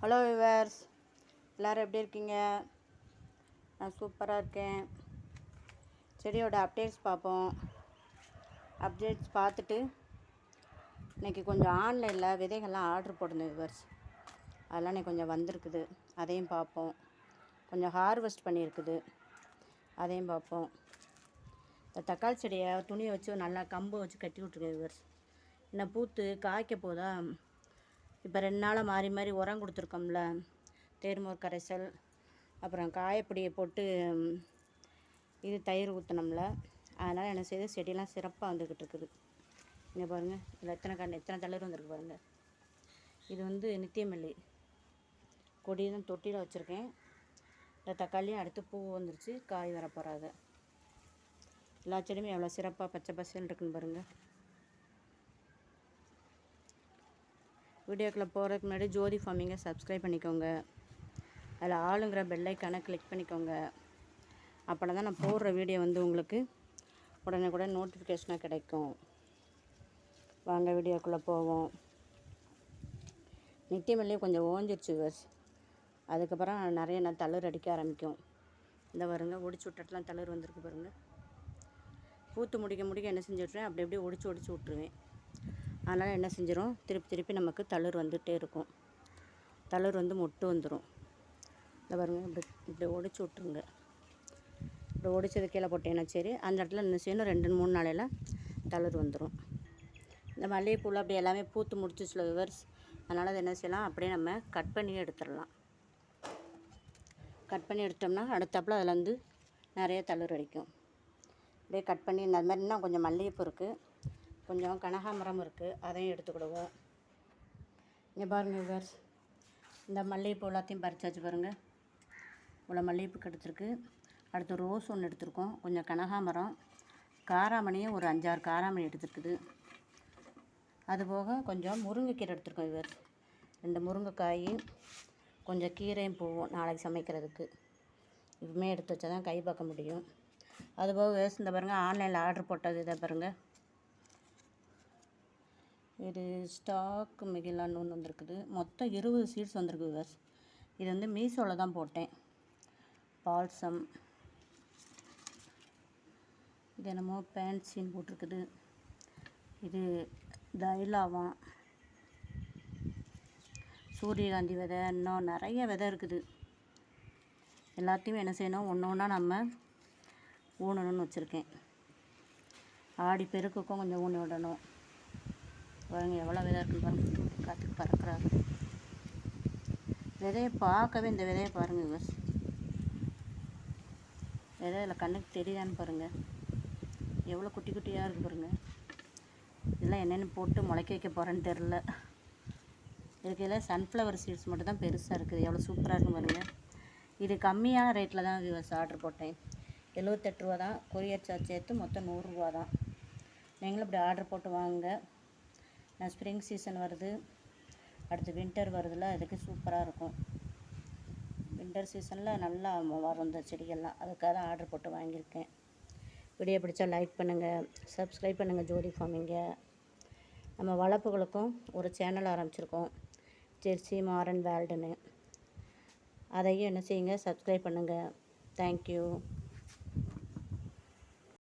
Hello viewers, எல்லோரும் எப்படி இருக்கீங்க? நான் சூப்பராக இருக்கேன். செடியோட அப்டேட்ஸ் பார்ப்போம். அப்டேட்ஸ் பார்த்துட்டு இன்றைக்கி கொஞ்சம் ஆன்லைனில் விதைகள்லாம் ஆர்டர் போட்டிருந்தேன் விவர்ஸ். அதெல்லாம் இன்றைக்கி கொஞ்சம் வந்திருக்குது, அதையும் பார்ப்போம். கொஞ்சம் ஹார்வெஸ்ட் பண்ணியிருக்குது, அதையும் பார்ப்போம். இந்த தக்காளி செடியை துணியை வச்சு நல்லா கம்பு வச்சு கட்டி விட்ருக்கேன் விவர்ஸ். இன்னும் பூத்து காய்க்க போதா. இப்போ 2 நாளாக மாறி மாறி உரம் கொடுத்துருக்கோம்ல, தேர்மோர் கரைசல், அப்புறம் காயப்பொடியை போட்டு இது தயிர் ஊற்றினோம்ல, அதனால் என்ன செய்யுது, செடியெல்லாம் சிறப்பாக வந்துக்கிட்டு இருக்குது. இங்கே பாருங்கள், இதில் எத்தனை தளிர் வந்துருக்கு பாருங்கள். இது நித்தியமல்லி கொடி தான் தொட்டியில் வச்சுருக்கேன். இந்த தக்காளியும் அடுத்து பூ வந்துருச்சு, காய் வர போகிறாங்க. எல்லா செடியுமே எவ்வளோ சிறப்பாக பச்சை பசேல்னு இருக்குன்னு பாருங்கள். வீடியோக்குள்ளே போகிறதுக்கு முன்னாடி ஜோதி ஃபார்மிங்கை சப்ஸ்கிரைப் பண்ணிக்கோங்க. அதில் ஆளுங்கிற பெல்லைக்கான கிளிக் பண்ணிக்கோங்க. அப்படின்னா தான் நான் போடுற வீடியோ உங்களுக்கு உடனே நோட்டிஃபிகேஷனாக கிடைக்கும். வாங்க வீடியோக்குள்ளே போவோம். நித்தியமல்லியும் கொஞ்சம் ஓஞ்சிருச்சு விவர்ஸ். அதுக்கப்புறம் நிறைய தளிர் அடிக்க ஆரம்பிக்கும். இந்த வருங்க ஒடிச்சு விட்டுட்டுலாம் தளிர் வந்திருக்கு பாருங்கள். பூத்து முடிக்க என்ன செஞ்சுட்ருவேன், அப்படி அப்படியே ஒடிச்சு விட்ருவேன். அதனால் என்ன செஞ்சிடும், திருப்பி நமக்கு தளிர் வந்துகிட்டே இருக்கும். தளிர் மொட்டு வந்துடும். இந்த பாருங்க, இப்படி ஒடிச்சு விட்ருங்க. இப்படி ஒடிச்சது கீழே போட்டேன்னா சரி, அந்த இடத்துல என்ன செய்யணும், 2-3 நாளையில் தளிர் வந்துடும். இந்த மல்லிகைப்பூவில் அப்படி எல்லாமே பூத்து முடிச்சிச்சுல விவர்ஸ். அதனால் அதை என்ன செய்யலாம், அப்படியே நம்ம கட் பண்ணி எடுத்துடலாம். கட் பண்ணி எடுத்தோம்னா அடுத்தாப்பில் அதில் நிறைய தளிர் அடிக்கும். அப்படியே கட் பண்ணி இந்த மாதிரி இன்னும் கொஞ்சம் மல்லிகைப்பூ இருக்குது, கொஞ்சம் கனகாமரம் இருக்குது, அதையும் எடுத்துக்கிடுவோம். இங்கே பாருங்கள் விவர்ஸ், இந்த மல்லிகைப்பூ எல்லாத்தையும் பறிச்சாச்சு பாருங்கள். இவ்வளோ மல்லிகைப்பூ எடுத்துருக்கு. அடுத்து ரோஸ் ஒன்று எடுத்துருக்கோம், கொஞ்சம் கனகாமரம், காராமணியும் ஒரு 5-6 காராமணி எடுத்துருக்குது. அதுபோக கொஞ்சம் முருங்கைக்கீரை எடுத்துருக்கோம் விவர்ஸ். 2 முருங்கைக்காய், கொஞ்சம் கீரையும் போவோம் நாளைக்கு சமைக்கிறதுக்கு. இதுவுமே எடுத்து வச்சா தான் கை பார்க்க முடியும். அதுபோக விவர்ஸ், இந்த பாருங்கள், ஆன்லைனில் ஆர்டர் போட்டது இதை பாருங்கள். இது ஸ்டாக் மிகிலான்னு ஒன்று வந்திருக்குது. மொத்தம் 20 சீட்ஸ் வந்திருக்கு விவர்ஸ். இது மீஷோவில் தான் போட்டேன். பால்சம், இது என்னமோ பேன்சின்னு போட்டிருக்குது. இது தைலாவாம், சூரியகாந்தி விதை, இன்னும் நிறைய விதை இருக்குது. எல்லாத்தையும் என்ன செய்யணும், ஒன்று ஒன்றா நம்ம ஊனணும்னு வச்சுருக்கேன். ஆடி பெருக்குக்கும் கொஞ்சம் ஊனி விடணும். பாருங்கள் எவ்வளோ விதை இருக்குன்னு பாருங்கள். காற்றுக்கு பறக்கிறாரு. விதையை பார்க்கவே, இந்த விதையை பாருங்கள் விவர்ஸ். விதை இதில் கண்ணுக்கு தெரியான்னு பாருங்கள். எவ்வளோ குட்டி குட்டியாக இருக்குது பாருங்கள். இதெல்லாம் என்னென்னு போட்டு முளைக்க வைக்க போகிறேன்னு தெரில. இதுக்கு சன்ஃப்ளவர் சீட்ஸ் மட்டும் தான் பெருசாக இருக்குது. எவ்வளோ சூப்பராக இருக்கும் பாருங்கள். இது கம்மியான ரேட்டில் தான் விவர்ஸ் ஆர்டர் போட்டேன். 78 ரூபா தான். கொரியர் சார்ஜ் சேர்த்து மொத்தம் 100 ரூபா தான். நீங்களும் இப்படி ஆர்டர் போட்டு வாங்க. நான் ஸ்ப்ரிங் சீசன் வருது, அடுத்து வின்டர் வருதுல்ல, அதுக்கு சூப்பராக இருக்கும். வின்டர் சீசனில் நல்லா வரும் இந்த செடிகள்லாம். அதுக்காக தான் ஆர்டர் போட்டு வாங்கியிருக்கேன். வீடியோ பிடிச்சா லைக் பண்ணுங்கள், சப்ஸ்கிரைப் பண்ணுங்கள் ஜோதி ஃபார்மிங்கை. நம்ம வளர்ப்புகளுக்கும் ஒரு சேனல் ஆரம்பிச்சிருக்கோம், ஜெர்சி மாரன் வேல்டுன்னு. அதையும் என்ன செய்யுங்க, சப்ஸ்கிரைப் பண்ணுங்கள். தேங்க்யூ.